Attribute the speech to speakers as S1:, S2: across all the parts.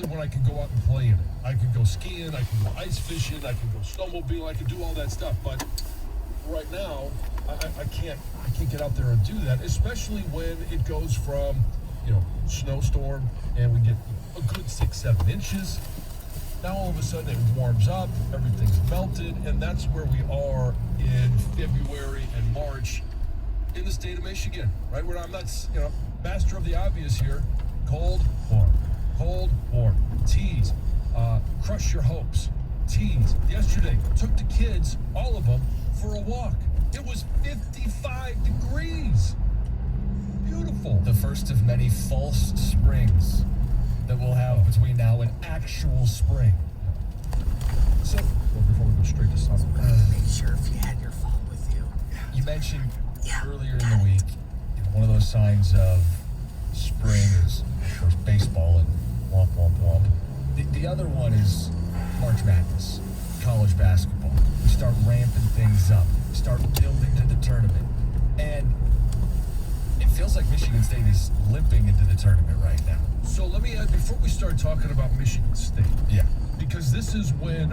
S1: when I can go out and play in it. I can go skiing, I can go ice fishing, I can go snowmobiling, I can do all that stuff. But right now, I can't get out there and do that, especially when it goes from, snowstorm and we get a good 6-7 inches. Now all of a sudden it warms up, everything's melted, and that's where we are in February and March in the state of Michigan, right? Where I'm not, master of the obvious here. Cold, warm, tease, crush your hopes, tease. Yesterday, took the kids, all of them, for a walk. It was 55 degrees. Beautiful.
S2: The first of many false springs that we'll have between now and actual spring.
S1: So, before we go straight to summer.
S3: Make sure if you had your phone with you.
S2: You mentioned earlier in the week, one of those signs of spring is, of course, baseball and womp, womp, womp. The other one is March Madness, college basketball. We start ramping things up. We start building to the tournament. And it feels like Michigan State is limping into the tournament right now.
S1: So let me add, before we start talking about Michigan State.
S2: Yeah.
S1: Because this is when,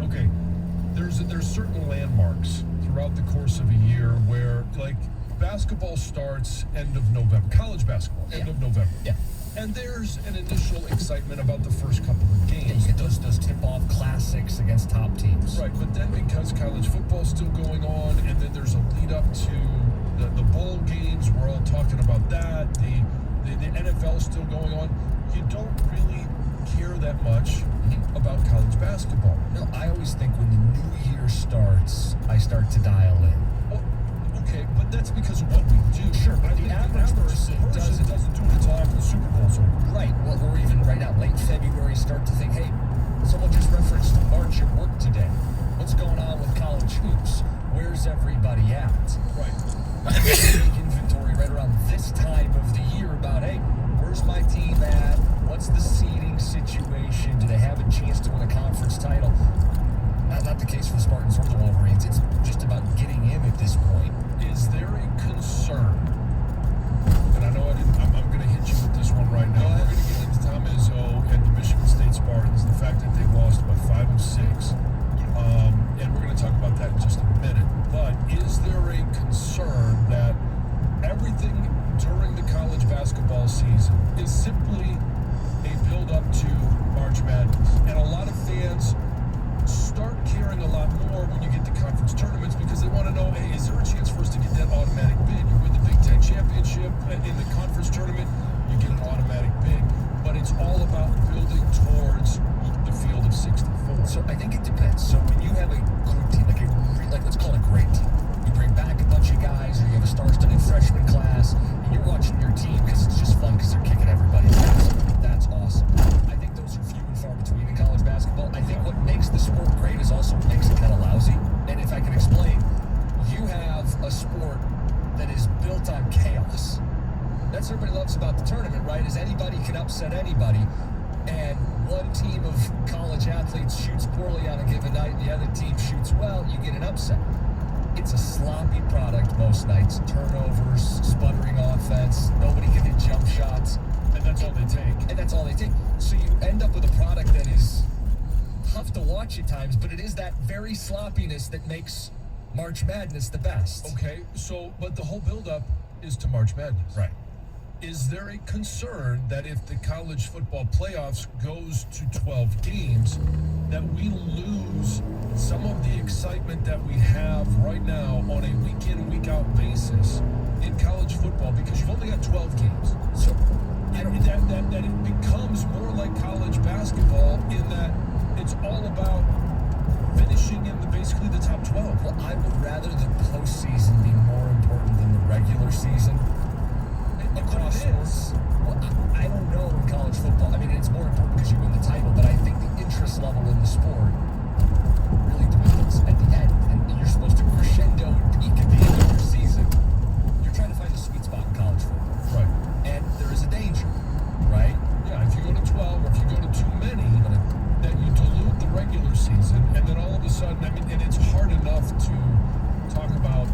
S1: there's certain landmarks throughout the course of a year where, basketball starts end of November. College basketball, end of November.
S2: Yeah.
S1: And there's an initial excitement about the first couple of games.
S2: Yeah, you get those tip-off classics against top teams.
S1: Right, but then because college football's still going on, and then there's a lead-up to the bowl games, we're all talking about that, the NFL's still going on, you don't really care that much about college basketball.
S2: No, I always think when the new year starts, I start to dial in.
S1: Well, okay, but that's because of what we do.
S2: Sure, but
S1: the
S2: average person
S1: doesn't do it until after the Super Bowl's over.
S2: Right, well, or even right now, late February, start to think, hey, someone just referenced March at work today. What's going on with college hoops? Where's everybody at?
S1: Right.
S2: Take inventory right around this time of the year about, hey, where's my team at? What's the seeding situation? Do they have a chance to win a conference title? Not the case for the Spartans or the Wolverines. It's just about getting in at this point.
S1: Is there a concern? And I know I'm going to hit you with this one right now. We're going to get into Tom Izzo and the Michigan State Spartans, the fact that they lost by 5 of 6. And we're going to talk about that in just a minute. But is there a concern that everything during the college basketball season is simply a build-up to March Madness? And a lot of fans start caring a lot more when you get to conference tournaments because they want to know, hey, is there a chance for us to get that automatic bid? You win the Big Ten championship in the conference tournament, you get an automatic bid. But it's all about building towards the field of 64.
S2: So I think it depends. So when you have a good team, let's call it a great team, you bring back a bunch of guys, or you have a star-studded freshman class, and you're watching your team because it's just fun because they're kicking everybody's ass. That's awesome. I think those are few and far between in college basketball. I think what makes the sport great is also what makes it kind of lousy. And if I can explain, you have a sport that is built on chaos. That's what everybody loves about the tournament, right? Is anybody can upset anybody. And one team of college athletes shoots poorly on a given night, and the other team shoots well, you get an upset. It's a sloppy product most nights. Turnovers, sputtering offense, nobody can hit jump shots.
S1: And that's all they take.
S2: So you end up with a product that is tough to watch at times, but it is that very sloppiness that makes March Madness the best.
S1: Okay, but the whole build-up is to March Madness.
S2: Right.
S1: Is there a concern that if the college football playoffs goes to 12 games, that we lose some of the excitement that we have right now on a week-in, week-out basis in college football because you've only got 12 games? So that it becomes more like college basketball in that it's all about finishing in basically the top 12.
S2: Well, I would rather the postseason be more important than the regular season. Across sports. Well, I don't know in college football. I mean, it's more important because you win the title, but I think the interest level in the sport really dwindles at the end. And you're supposed to crescendo and peak at the end of your season. You're trying to find a sweet spot in college football.
S1: Right.
S2: And there is a danger, right?
S1: Yeah, if you go to 12 or if you go to too many, then you dilute the regular season, and then all of a sudden, and it's hard enough to talk about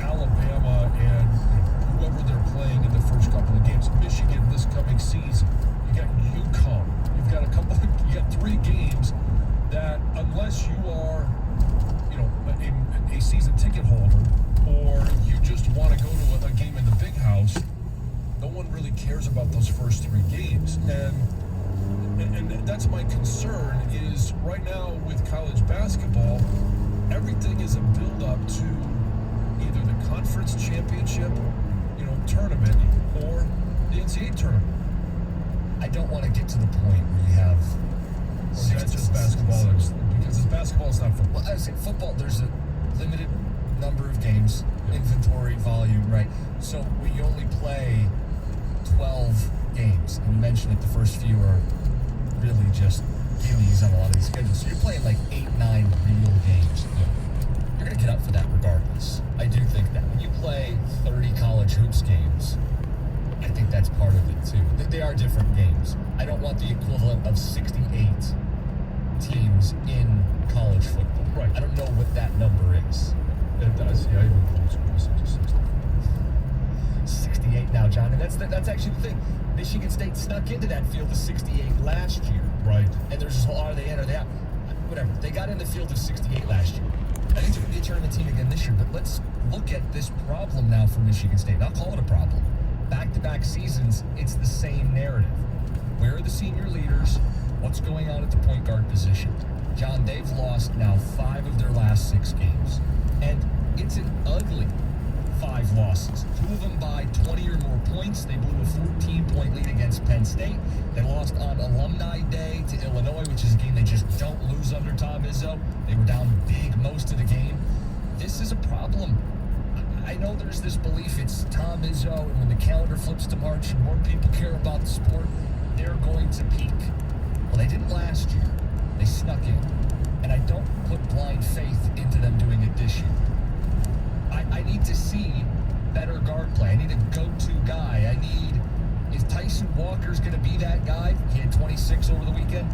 S1: Alabama and whoever they're playing in the first couple of games. Michigan this coming season, you got UConn, you've got a couple first 3 games. And that's my concern is right now with college basketball, everything is a build-up to either the conference championship, tournament or the NCAA tournament.
S2: I don't want to get to the point where you have
S1: Or that's just basketball, because it's basketball, it's not football.
S2: Well, I say football, there's a limited number of games,
S1: Yeah.
S2: inventory, volume, right? So we only play 12 games. And you mentioned that the first few are really just gimmies on a lot of these schedules. So you're playing like 8, 9 real games. You're going to get up for that regardless. I do think that. When you play 30 college hoops games, I think that's part of it too. They are different games. I don't want the equivalent of 68 teams in college football.
S1: Right.
S2: I don't know what that number is.
S1: It does. Yeah, even closer to 60.
S2: 68 now, John, and that's actually the thing. Michigan State snuck into that field of 68 last year.
S1: Right.
S2: And there's this whole, are they in, are they out? Whatever. They got in the field of 68 last year. I think they're going to be a tournament team again this year, but let's look at this problem now for Michigan State. I'll call it a problem. Back-to-back seasons, it's the same narrative. Where are the senior leaders? What's going on at the point guard position? John, they've lost now 5 of their last 6 games. And it's an ugly 5 losses. 2 of them by 20 or more points. They blew a 14-point lead against Penn State. They lost on Alumni Day to Illinois, which is a game they just don't lose under Tom Izzo. They were down big most of the game. This is a problem. I know there's this belief it's Tom Izzo, and when the calendar flips to March and more people care about the sport, they're going to peak. Well, they didn't last year. They snuck in. And I don't put blind faith into them doing it this year. I need to see better guard play. I need a go-to guy. If Tyson Walker's going to be that guy, he had 26 over the weekend,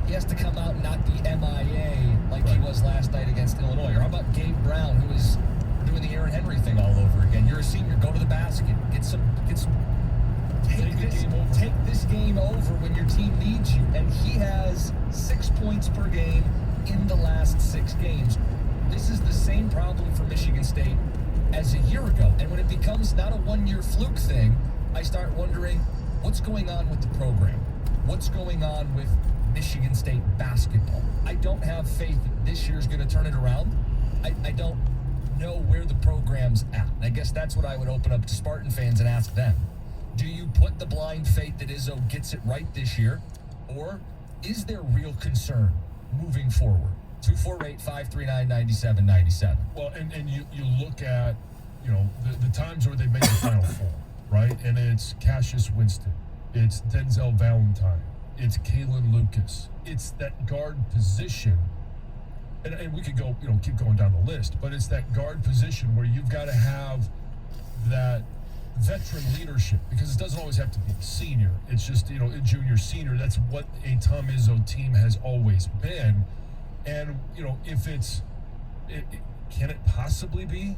S2: he has to come out and not be MIA like he was last night against Illinois. Or how about Gabe Brown, who is doing the Aaron Henry thing all over again? You're a senior, go to the basket, take this game over when your team needs you. And he has 6 points per game in the last 6 games. This is the same problem for Michigan State as a year ago. And when it becomes not a one-year fluke thing, I start wondering what's going on with the program. What's going on with Michigan State basketball? I don't have faith that this year's going to turn it around. I don't know where the program's at. And I guess that's what I would open up to Spartan fans and ask them. Do you put the blind faith that Izzo gets it right this year? Or is there real concern moving forward? 248-539-9797.
S1: Well, and you look at, the times where they made the Final Four, right? And it's Cassius Winston. It's Denzel Valentine. It's Kalen Lucas. It's that guard position. And we could go, keep going down the list, but it's that guard position where you've got to have that veteran leadership, because it doesn't always have to be senior. It's just, a junior, senior. That's what a Tom Izzo team has always been. And, if can it possibly be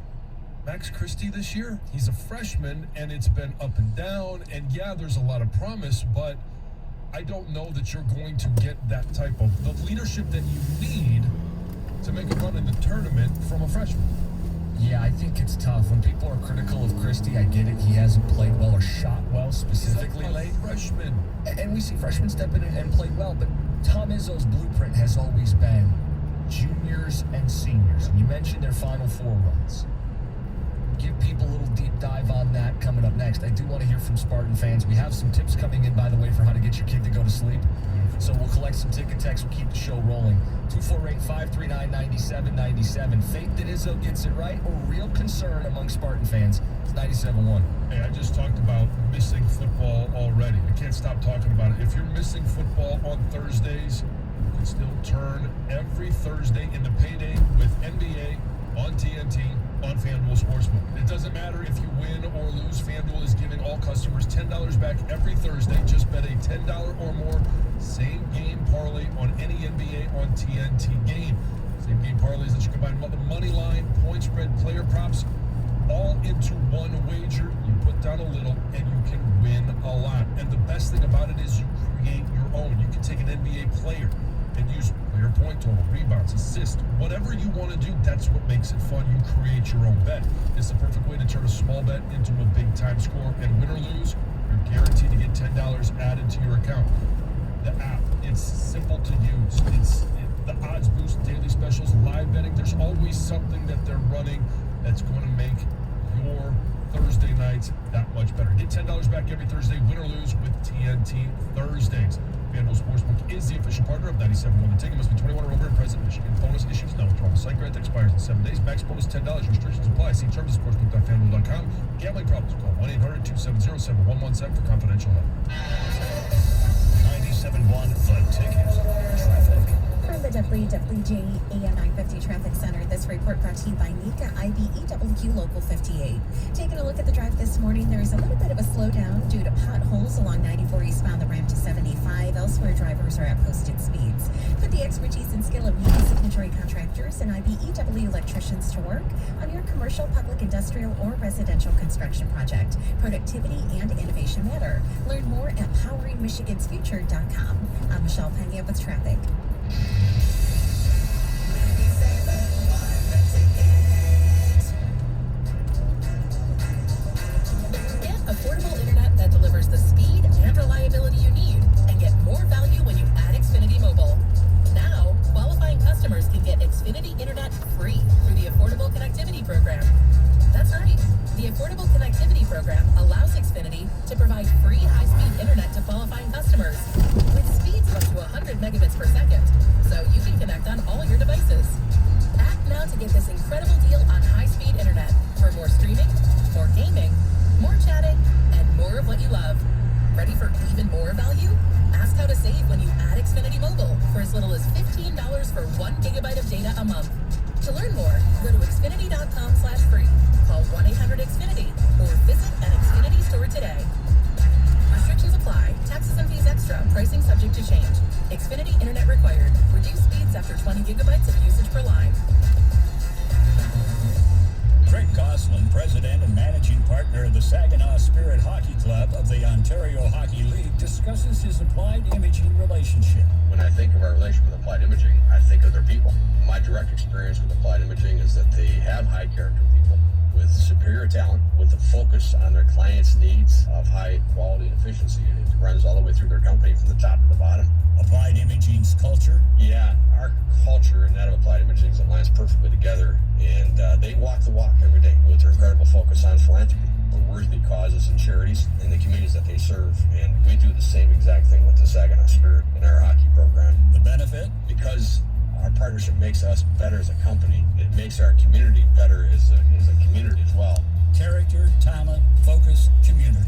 S1: Max Christie this year? He's a freshman, and it's been up and down. And yeah, there's a lot of promise, but I don't know that you're going to get that type of the leadership that you need to make a run in the tournament from a freshman.
S2: Yeah, I think it's tough. When people are critical of Christie, I get it. He hasn't played well or shot well specifically late.
S1: Freshman.
S2: And we see freshmen step in and play well, but Tom Izzo's blueprint has always been juniors and seniors. And you mentioned their Final Four runs. Give people a little deep dive on that coming up next. I do want to hear from Spartan fans. We have some tips coming in, by the way, for how to get your kid to go to sleep. So we'll collect some ticket texts. We'll keep the show rolling. 248-539-9797. Faith that Izzo gets it right, or real concern among Spartan fans? It's 97.1.
S1: Hey, I just talked about missing football already. I can't stop talking about it. If you're missing football on Thursdays, you can still turn every Thursday into payday with NBA on TNT on FanDuel Sportsbook. It doesn't matter if you win or lose. FanDuel is giving all customers $10 back every Thursday. Just bet a $10 or more same game parlay on any NBA on TNT game. Same game parlays that you combine the money line, point spread, player props, all into one wager. You put down a little and you can win a lot. And the best thing about it is you create your own. You can take an NBA player and use player point total, rebounds, assists, whatever you want to do. That's what makes it fun. You create your own bet. It's the perfect way to turn a small bet into a big time score. And win or lose, you're guaranteed to get $10 added to your account. The app, it's simple to use. The odds boost, daily specials, live betting. There's always something that they're running that's going to make your Thursday nights that much better. Get $10 back every Thursday, win or lose with TNT Thursdays. FanDuel Sportsbook is the official partner of 97.1. The ticket must be 21 or over and present. Michigan bonus issues no withdrawal. Site grant expires in 7 days. Max bonus $10. Restrictions apply. See terms at sportsbook.fanduel.com. Gambling problems, call 1-800-270-7117 for confidential help.
S4: 97.1 The Ticket. Traffic.
S5: From the WWJ AM 950 Traffic Center, this report brought to you by NECA IBEWQ Local 58. Taking a look at the drive this morning, there's a little bit of a slowdown due to potholes along 94 eastbound the ramp to 75. Elsewhere, drivers are at posted speeds. Put the expertise and skill of NECA signatory contractors and IBEW electricians to work on your commercial, public, industrial, or residential construction project. Productivity and innovation matter. Learn more at poweringmichigansfuture.com. I'm Michelle Pena with traffic.
S6: Get affordable internet that delivers the speed and reliability you need, and get more value when you add Xfinity Mobile. Now, qualifying customers can get Xfinity Internet free through the Affordable Connectivity Program. That's right. The Affordable Connectivity Program allows Xfinity to provide free high-speed internet to qualifying customers with speeds of up to 100 megabits per second, so you can connect on all your devices. Act now to get this incredible deal on high-speed internet for more streaming, more gaming, more chatting, and more of what you love. Ready for even more value? Ask how to save when you add Xfinity Mobile for as little as $15 for 1 gigabyte of data a month. To learn more, go to Xfinity.com/free, call 1-800-XFINITY, or visit an Xfinity store today. Restrictions apply. Taxes and fees extra. Pricing subject to change. Xfinity Internet required. Reduced speeds after 20 gigabytes of usage per line.
S4: Craig Goslin, president and managing partner of the Saginaw Spirit Hockey Club of the Ontario Hockey League, discusses his Applied Imaging relationship.
S7: When I think of our relationship with Applied Imaging, I think of their people. My direct experience with Applied Imaging is that they have high character people with superior talent, with a focus on their clients' needs of high quality and efficiency. And it runs all the way through their company from the top to the bottom.
S4: Applied Imaging's culture?
S7: Yeah, our culture and that of Applied Imaging aligns perfectly together, and they walk the walk every day with their incredible focus on philanthropy for worthy causes and charities in the communities that they serve. And we do the same exact thing with the Saginaw Spirit in our hockey program.
S4: The benefit?
S7: Because our partnership makes us better as a company, it makes our community better as a community as well.
S4: Character, talent, focus, community.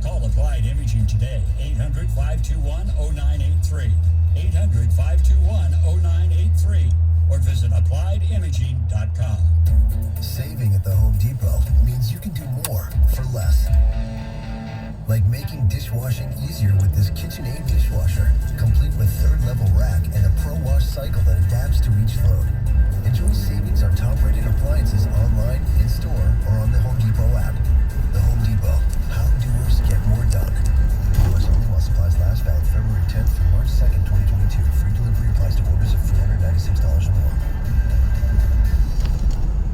S4: Call Applied Imaging today, 800-521-0983, 800-521-0983, or visit appliedimaging.com.
S8: Saving at the Home Depot means you can do more for less. Like making dishwashing easier with this KitchenAid dishwasher, complete with third-level rack and a Pro Wash cycle that adapts to each load. Enjoy savings on top-rated appliances online, in-store, or on the Home Depot app. The Home Depot. How doers get more done. U.S. only while supplies last. Valid February 10th through March 2nd, 2022. Free delivery applies to orders of $396 or more.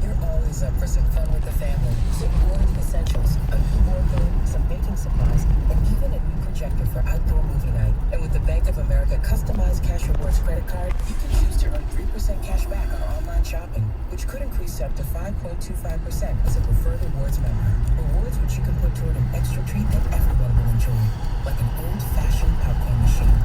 S9: You're always up for some fun with the family. So you order the essentials, a new boardroom, some baking supplies, and even a new projector for outdoor movie night. And with the Bank of America customized cash rewards credit card, you can choose to earn 3% cash back on online shopping, which could increase up to 5.25% as a preferred rewards member. Rewards which you can put toward an extra treat that everyone will enjoy, like an old-fashioned popcorn machine.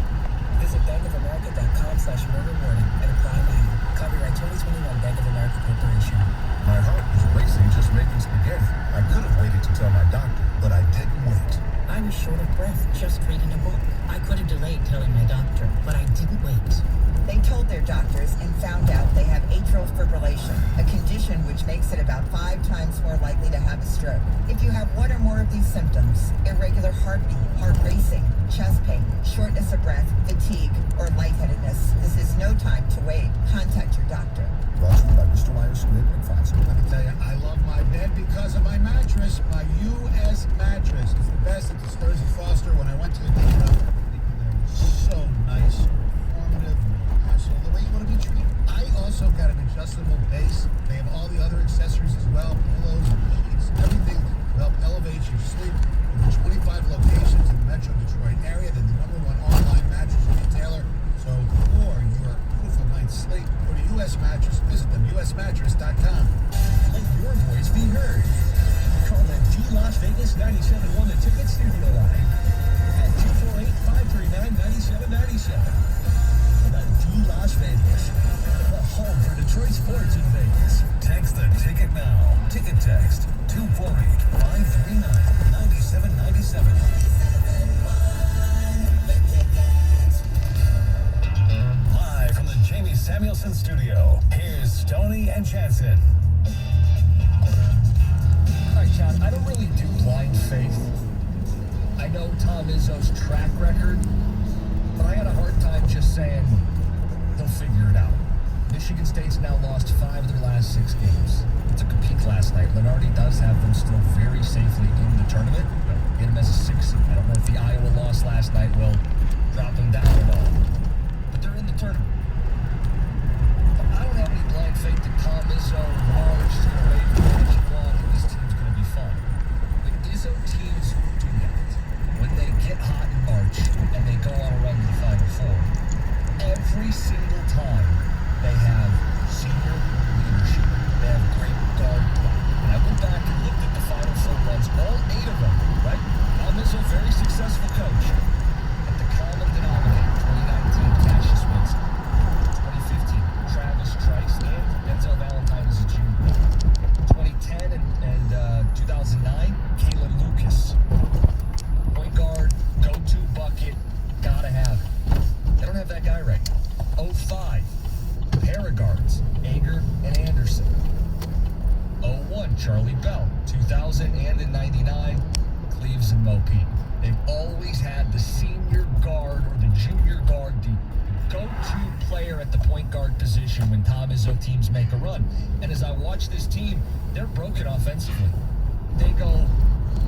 S9: Visit bankofamerica.com/more-rewarding and apply now. Copyright 2021 Bank of America Corporation.
S10: My heart was racing just making spaghetti. I could have waited to tell my doctor, but I didn't wait.
S9: I was short of breath just reading a book. I could have delayed telling my doctor, but I didn't wait.
S11: They told their doctors and found out they have atrial fibrillation, a condition which makes it about 5 times more likely to have a stroke. If you have one or more of these symptoms, irregular heartbeat, heart racing, chest pain, shortness of breath, fatigue, or lightheadedness, this is no time to wait. Contact your doctor.
S10: Brought to you by Mr. Myers-Squibb and Pfizer. Let me tell you, I love my bed because of my mattress. My U.S. mattress is the best at the Sturs and Foster. When I went to the dinner, people there were so nice, informative, hassle, the way you want to be treated. I also got an adjustable base. They have all the other accessories as well, pillows, sheets, everything to help elevate your sleep. Over 25 locations. usmattress.com.
S2: Let your voice be heard. Call the D Las Vegas 97.1 The Ticket Studio line at 248-539-9797. The D Las Vegas, the home for Detroit sports in Vegas.
S12: Text the ticket now. Ticket text 248-539-9797. Live from the Jamie Samuelson studio, here's Stoney and Jansen.
S2: All right, John, I don't really do blind faith. I know Tom Izzo's track record, but I had a hard time just saying they'll figure it out. Michigan State's now lost 5 of their last 6 games. It took a peek last night. Lenardi does have them still very safely in the tournament. Get them as a 6 seed. I don't know if the Iowa loss last night will drop them down at all. But they're in the tournament. I don't have any blind faith that Tom Izzo March is going to wave the magic wand and this team's going to be fun. When Izzo teams do that, when they get hot in March and they go on a run to the Final Four, every single time they have senior leadership. They have great guard play. And I went back and looked at the Final Four runs, all 8 of them, right? Tom Izzo, very successful coach. But the common denominator, 2019, Cassius Winston. 2015, Travis Trice and Denzel Valentine as a junior. 2010 and 2009, Kalen Lucas. Point guard, go-to bucket, gotta have it. They don't have that guy right now. 05, pair of guards, Ager and Anderson. 01, Charlie Bell. 2000 and in 99, Cleaves and Mopi. They've always had the senior guard or the junior guard, the go-to player at the point guard position when Tom Izzo teams make a run. And as I watch this team, they're broken offensively. They go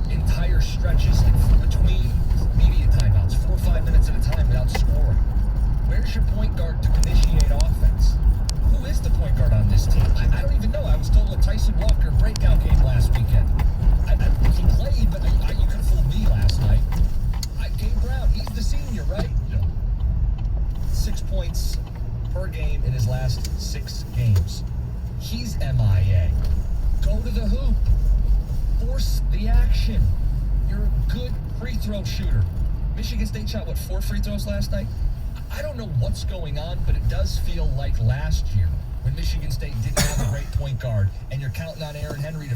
S2: entire stretches in between media timeouts, 4 or 5 minutes at a time without scoring. Where's your point guard to initiate offense? Who is the point guard on this team? I don't even know. I was told a Tyson Walker breakout game last weekend. He played, but you could fool me last night. Gabe Brown, he's the senior, right? Yeah. 6 points per game in his last 6 games. He's MIA. Go to the hoop. Force the action. You're a good free throw shooter. Michigan State shot, 4 free throws last night? I don't know what's going on, but it does feel like last year when Michigan State didn't have a great point guard and you're counting on Aaron Henry to